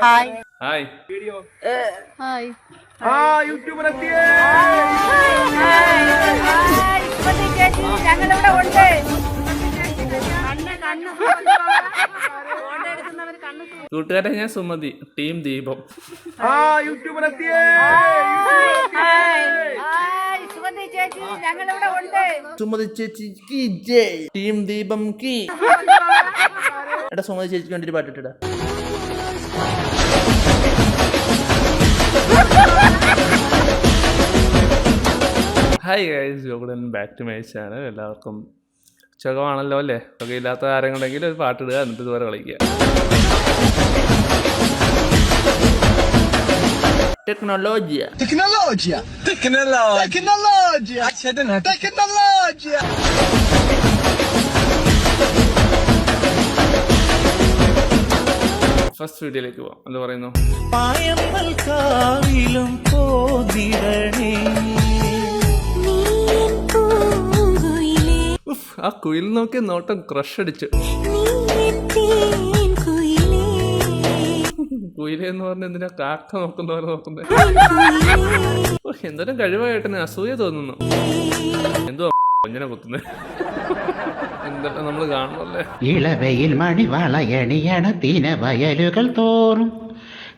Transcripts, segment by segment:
Hi hi hi ഞങ്ങളിവിടെ ഉണ്ട്. കൂട്ടുകാരെ, ഞാൻ സുമതി, ടീം ദീപം. സുമതി ചേച്ചി ടീം ദീപം കീ. എടാ സുമതി ചേച്ചിക്ക് വേണ്ടി ഒരു പാട്ടിട്ടാ. Hi guys, welcome back to my channel. എല്ലാവർക്കും സുഖമാണല്ലോ അല്ലേ? സുഖമില്ലാത്ത ആരെങ്കിലും ഒരു പാട്ടിടുക, എന്നിട്ട് ഇതുവരെ കളിക്കുക. Tecnologia. ഫസ്റ്റ് വീഡിയോയിലേക്ക് പോവാം. എന്താ പറയുന്നു? ആ കുയിൽ നോക്കി നോട്ടം ക്രഷ് അടിച്ചു. കുയിലെന്ന് പറഞ്ഞ എന്തിനാ കാക്ക നോക്കുന്ന പോലെ നോക്കുന്നത്? എന്തോരം കഴിവായിട്ടെന്നെ അസൂയ തോന്നുന്നു. എന്തോ കൊഞ്ഞനെ കുത്തുന്നത് എന്തെല്ലാം നമ്മൾ കാണുമല്ലേ. ഇളവയിൽ മണിവളയണിയണ തീന വയലുകൾ തോറും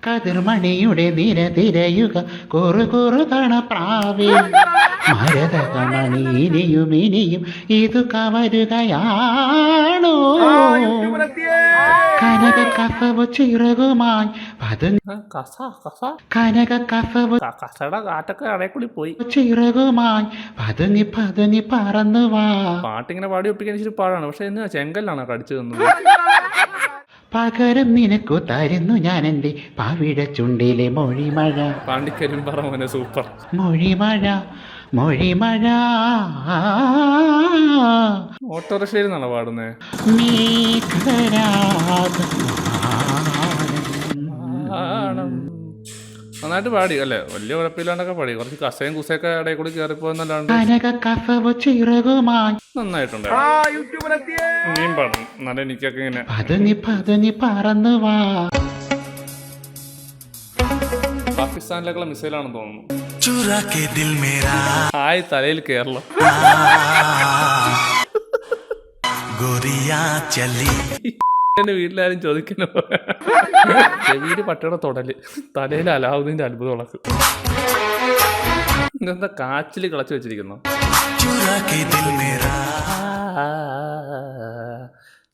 കതിർമണിയുടെ നിര തിരയുക കുറു തണ പ്രാവേ മരതകമണി ഇനിയും ഇനിയും ഇത് കവരുകയാണോ കനക കസവ് ചിറകുമായി കനക കസവ് കാറ്റൊക്കെ അടയക്കൂടി പോയി. ചിറകുമായി പതുങ്ങി പതുങ്ങി പറന്നു വാ. പാട്ടിങ്ങനെ പാടി ഒപ്പിക്കാൻ ഇച്ചിരി പാടാണ്. പക്ഷെ എന്നാ ചെങ്കല്ലാണോ കടിച്ചു തന്നത്? പകരം നിനക്കു തരുന്നു ഞാൻ എൻ്റെ പാവിഴ ചുണ്ടിലെ മൊഴിമഴ. പാണ്ടിക്കരിയും പറ സൂപ്പർ. മൊഴിമഴ മൊഴിമഴ. ഓട്ടോറിക്ഷയിൽ നിന്നാണോ പാടുന്നേ? നന്നായിട്ട് പാടി അല്ലേ? വലിയ കുഴപ്പമില്ലാണ്ടൊക്കെ പാടി. കുറച്ച് കസയും കുസയൊക്കെ ഇടയിൽ കൂടി കയറിപ്പോന്നല്ലാണ്ട് നന്നായിട്ടുണ്ട്. ഇനിയും പാടും. എന്നാലും എനിക്കൊക്കെ ഇങ്ങനെ പറന്നു വാ. പാകിസ്ഥാനിലേക്കുള്ള മിസൈലാണെന്ന് തോന്നുന്നു. ഹായ് തലയിൽ കേരളം. എന്റെ വീട്ടിലാരും ചോദിക്കുന്നു ചെവിയില് പട്ടയുടെ തൊടല്, തലയിൽ അലാവുദ്ദീന്റെ അത്ഭുതം ഉളക്ക്. ഇതെന്താ കാച്ചില് കളച്ചു വെച്ചിരിക്കുന്നു?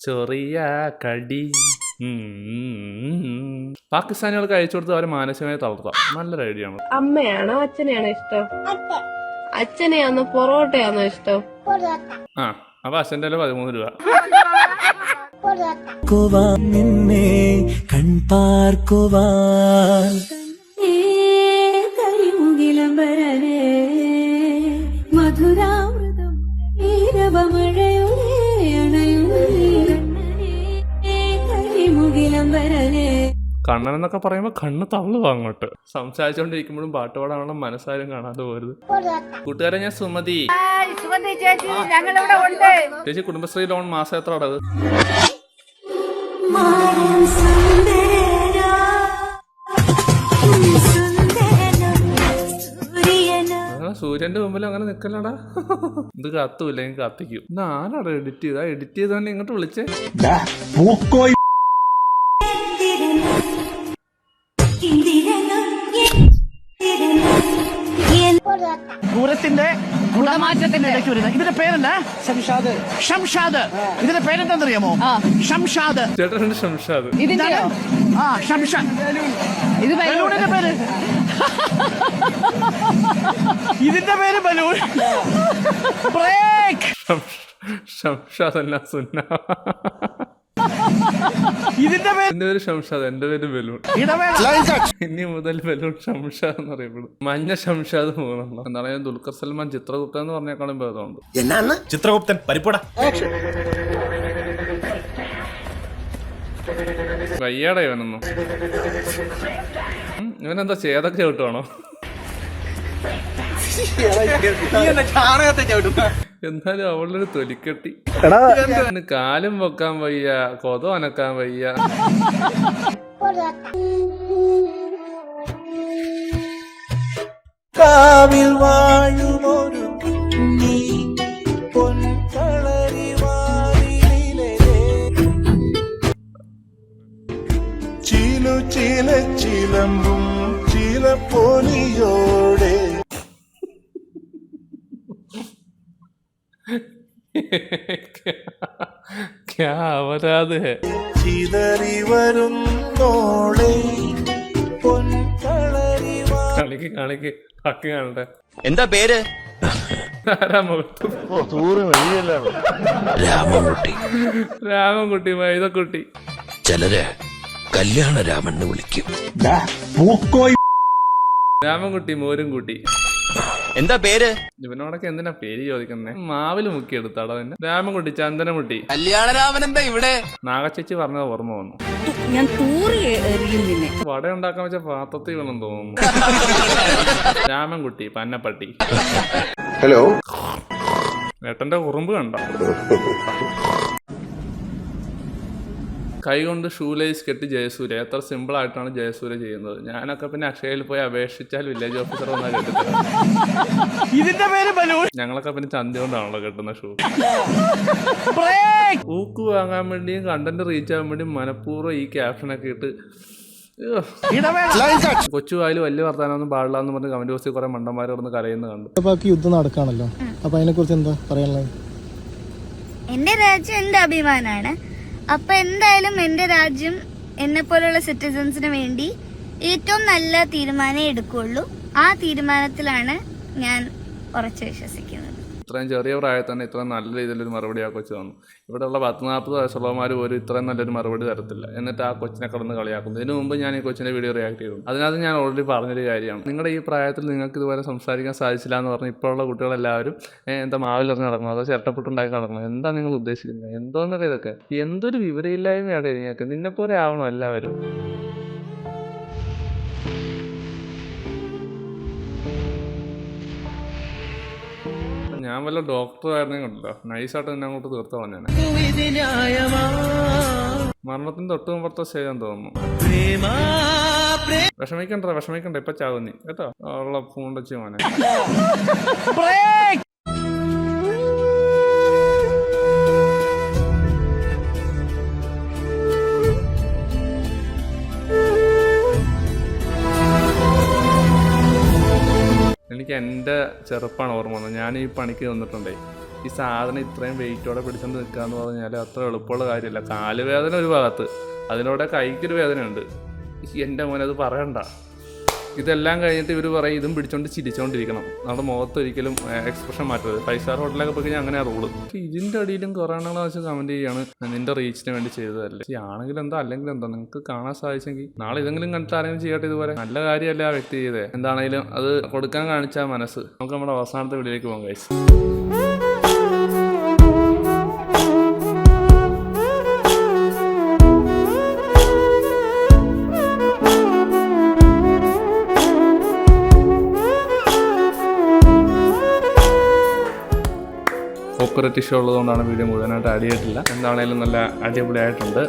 ചെറിയ കടി. പാകിസ്ഥാനികൾക്ക് അയച്ചു കൊടുത്ത് അവരെ മാനസികമായി തളർത്താം. നല്ലൊരു ഐഡിയ ആണ്. അമ്മയാണോ അച്ഛനെയാണോ ഇഷ്ടം? അച്ഛനെയാണോ പൊറോട്ടയാണോ ഇഷ്ടം? ആ അപ്പൊ അച്ഛൻ്റെ 13 രൂപ. നിന്നെ കൺപാർക്കുവാൻ മധുരാമൃതം കണ്ണൻ എന്നൊക്കെ പറയുമ്പോ കണ്ണ് തള്ളുവാ അങ്ങോട്ട്. സംസാരിച്ചോണ്ടിരിക്കുമ്പോഴും പാട്ട് പാടാനുള്ള മനസ്സാരും കാണാതെ പോരുത്. കൂട്ടുകാരെ, ഞാൻ സുമതി ചേച്ചി. കുടുംബശ്രീ ലോൺ മാസം എത്ര അടവ്? സൂര്യന്റെ മുമ്പിൽ അങ്ങനെ നിക്കലടാ. ഇത് കത്തൂല്ല, എനിക്ക് കത്തിക്കും. ആരാടാ എഡിറ്റ് ചെയ്താ? എഡിറ്റ് ചെയ്തവന്നെ ഇങ്ങോട്ട് വിളിച്ചേ. പൂരത്തിന്റെ കുടമാറ്റത്തിന്റെ ഇടയ്ക്ക് വരുന്നത് ഇതിന്റെ പേരെന്താ? ഷംഷാദ്. ഇതിന്റെ പേരെന്താണെന്നറിയാമോ? ഷംഷാദ്. ചേട്ടനുണ്ട് ഷംഷാദ്. ഷംഷാദ്. ഇത് ബലൂണിന്റെ പേര്. ഇതിന്റെ പേര് ബലൂൺ. ഷംഷാദ് അല്ല സുന്ന. ഇതിന്റെ പേര് ഷംഷാദ്, എന്റെ പേര് ബലൂൺ. ഇനി മുതൽ ബലൂൺ ഷംഷാദ് എന്നറിയപ്പെടും. മഞ്ഞ ഷംഷാദ് പോകുന്നുണ്ടോ? എന്താണ് ഞാൻ ദുൽഖർ സൽമാൻ ചിത്രഗുപ്തൻ എന്ന് പറഞ്ഞേക്കാളും ഭേദമുണ്ട്. ചിത്രഗുപ്തൻ പരിപ്പൂട വയ്യാടാ ഇവനൊന്നും. ഇവനെന്താ ചേതൊക്കെ ചവിട്ടുവാണോ? എന്നാലും അവളൊരു തൊലിക്കെട്ടി. കാലും പൊക്കാൻ വയ്യ, കൊത അനക്കാൻ വയ്യ. കാവിൽ വാഴുമൊരു നീ പൊൻകളരി വാതിലിലെ ചിലു ചില ചിലമ്പും ചില പൊലിയോടെ ക്യാ അവരാത് ഹേ ചിതറി വരുന്നോളെ പൊൻകളരി കളിക്ക് കളിക്ക് ബാക്കി കാണട്ടെ. എന്താ പേര്? ആരാ മുഖത്ത്? രാമൻകുട്ടി. രാമൻകുട്ടി, മൈദക്കുട്ടി. ചിലര് കല്യാണ രാമൻ എന്ന് വിളിക്കും. രാമൻകുട്ടി, മോരും കുട്ടി. എന്താ പേര്? ഇവനോടൊക്കെ എന്തിനാ പേര് ചോദിക്കുന്നേ? മാവില് മുക്കി എടുത്താടാ തന്നെ. രാമൻകുട്ടി, ചന്ദനമുട്ടി. കല്യാണ രാമൻ എന്താ ഇവിടെ? നാഗച്ചേച്ചി പറഞ്ഞത് ഓർമ്മ വന്നു. ഞാൻ തൂറി എറിയുന്നില്ലേ. വട ഉണ്ടാക്കാൻ വെച്ച പാത്രത്തിൽ വേണം തോന്നുന്നു. രാമൻകുട്ടി, പന്നപ്പട്ടി. ഹലോ, ഏട്ടന്റെ ഉറുമ്പ് കണ്ട. കൈ കൊണ്ട് ഷൂ ലൈസ് കെട്ടി ജയസൂര്യ. എത്ര സിമ്പിൾ ആയിട്ടാണ് ജയസൂര്യ ചെയ്യുന്നത്. ഞാനൊക്കെ പിന്നെ അക്ഷയയിൽ പോയി അപേക്ഷിച്ചാൽ വില്ലേജ് ഓഫീസർ വന്നാൽ കെട്ടിത്തരാം. ഞങ്ങളൊക്കെ പിന്നെ ചന്തി കൊണ്ടാണല്ലോ കെട്ടുന്ന ഷൂ. ഊക്ക് വാങ്ങാൻ വേണ്ടിയും കണ്ടന്റ് റീച്ച് ആകാൻ വേണ്ടിയും മനഃപൂർവ്വം ഈ ക്യാപ്ഷനൊക്കെ ഇട്ട് കൊച്ചു വായിൽ വലിയ വർത്താനൊന്നും പാടില്ല എന്ന് പറഞ്ഞ് കമന്റ് ബോക്സിൽ കുറെ മണ്ടന്മാർ കിടന്ന് കരയുന്ന കണ്ടു. യുദ്ധം നടക്കാണല്ലോ, അപ്പൊ അതിനെ കുറിച്ച് എന്താ പറയാനുള്ളത്? എന്റെ രാജ്യം എന്റെ അഭിമാനാണ്. അപ്പൊ എന്തായാലും എന്റെ രാജ്യം എന്നെ പോലുള്ള സിറ്റിസൺസിന് വേണ്ടി ഏറ്റവും നല്ല തീരുമാനം എടുക്കുള്ളൂ. ആ തീരുമാനത്തിലാണ് ഞാൻ ഉറച്ചു വിശ്വസിക്കുന്നത്. ഇത്രയും ചെറിയ പ്രായത്തിൽ തന്നെ ഇത്രയും നല്ല രീതിയിലൊരു മറുപടി ആ കൊച്ചു തന്നു. ഇവിടെയുള്ള 10-40 വയസ്സുള്ളവന്മാർ പോലും ഇത്രയും നല്ലൊരു മറുപടി തരത്തില്ല. എന്നിട്ട് ആ കൊച്ചിനെ കിടന്ന് കളിയാക്കുന്നു. ഇതിനു മുമ്പ് ഞാൻ ഈ കൊച്ചിൻ്റെ വീഡിയോ റിയാക്ട് ചെയ്തു. അതിനകത്ത് ഞാൻ ഓൾറെഡി പറഞ്ഞൊരു കാര്യമാണ്, നിങ്ങളുടെ ഈ പ്രായത്തിൽ നിങ്ങൾക്ക് ഇതുപോലെ സംസാരിക്കാൻ സാധിച്ചില്ല എന്ന് പറഞ്ഞ് ഇപ്പോഴുള്ള കുട്ടികളെല്ലാവരും എന്താ മാവിലെറിഞ്ഞ് നടക്കണം, അതോ ചിരട്ടപ്പെട്ടുണ്ടാക്കി നടക്കണം, എന്താ നിങ്ങൾ ഉദ്ദേശിക്കുന്നത്? എന്തോന്നറിയ ഇതൊക്കെ എന്തൊരു വിവരമില്ലായ്മയാണ് നിങ്ങൾക്ക്. നിന്നെപ്പോലെ ആവണം എല്ലാവരും. ഞാൻ വല്ല ഡോക്ടറായിരുന്നേ കണ്ടല്ലോ, നൈസായിട്ട് തന്നെ അങ്ങോട്ട് തീർത്തോളാം. ഞാൻ മരണത്തിന് തൊട്ട് മുമ്പത്തെ സ്റ്റേജാന്ന് തോന്നുന്നു. വിഷമിക്കണ്ട, ഇപ്പൊ ചാവും നീ കേട്ടോ. ഉള്ള പൂണ്ടച്ച് മോനെ. എനിക്ക് എൻ്റെ ചെറുപ്പമാണ് ഓർമ്മ വന്നത്. ഞാൻ ഈ പണിക്ക് വന്നിട്ടുണ്ടേ. ഈ സാധനം ഇത്രയും വെയിറ്റോടെ പിടിച്ചുകൊണ്ട് നിൽക്കുക എന്ന് പറഞ്ഞാൽ അത്ര എളുപ്പമുള്ള കാര്യമല്ല. കാലുവേദന ഒരു ഭാഗത്ത്, അതിനോടെ കൈക്കൊരു വേദനയുണ്ട്. എൻ്റെ മോനെ അത് പറയണ്ട. ഇതെല്ലാം കഴിഞ്ഞിട്ട് ഇവർ പറയും ഇതും പിടിച്ചോണ്ട് ചിരിച്ചോണ്ടിരിക്കണം, നമ്മുടെ മുഖത്ത് ഒരിക്കലും എക്സ്പ്രഷൻ മാറ്റരുത്. 5 സ്റ്റാർ ഹോട്ടലൊക്കെ പോയി കഴിഞ്ഞാൽ അങ്ങനെ റൂള്. ഇതിൻ്റെ അടിയിലും കൊറോണകളെ വെച്ച് കമൻറ്റ് ചെയ്യാണ് നിന്റെ റീച്ചിന് വേണ്ടി ചെയ്തതല്ലേ. ആണെങ്കിലും എന്താ അല്ലെങ്കിൽ എന്താ, നിങ്ങൾക്ക് കാണാൻ സാധിച്ചെങ്കിൽ നാളെ ഇതെങ്കിലും കണ്ടിട്ട് ആരെങ്കിലും ചെയ്യട്ടെ. ഇതുപോലെ നല്ല കാര്യമല്ല ആ വ്യക്തി ചെയ്തേ. എന്താണെങ്കിലും അത് കൊടുക്കാൻ കാണിച്ച മനസ്സ്. നമുക്ക് നമ്മുടെ അവസാനത്തെ വീഡിയോയിലേക്ക് പോകാം ഗൈസ്. കോപ്പറേറ്റ് ഇഷ്യൂ ഉള്ളതുകൊണ്ടാണ് വീഡിയോ മുഴുവനായിട്ട് ആഡ് ചെയ്തിട്ടില്ല. എന്താണെങ്കിലും നല്ല അടിപൊളിയായിട്ടുണ്ട്.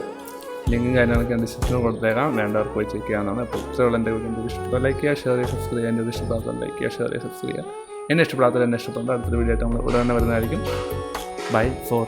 ലിങ്കും കാര്യങ്ങളൊക്കെ ഞാൻ ഡിസ്ക്രിപ്ഷനിൽ കൊടുത്തേക്കാം, വേണ്ടവർക്ക് പോയി ചെക്ക് ചെയ്യാവുന്നതാണ്. അപ്പോൾ ഇത്രയുള്ള എൻ്റെ വീഡിയോ ഇഷ്ടപ്പെട്ട ലൈക്ക് ചെയ്യുക, ഷെയർ ചെയ്യുക, സബ്സ്ക്രൈബ് ചെയ്യുക. എൻ്റെ ഇഷ്ടപ്പെടാത്ത ലൈക്ക് ചെയ്യുക, ഷെയർ ചെയ്യുക, സബ്സ്ക്രൈബ് ചെയ്യുക. എന്നെ ഇഷ്ടപ്പെടാത്തവർ എന്നെ ഇഷ്ടപ്പെട്ട അടുത്തൊരു വീഡിയോ ആയിട്ട് നമ്മൾ ഉടനെ വരുന്നതായിരിക്കും. Bye four.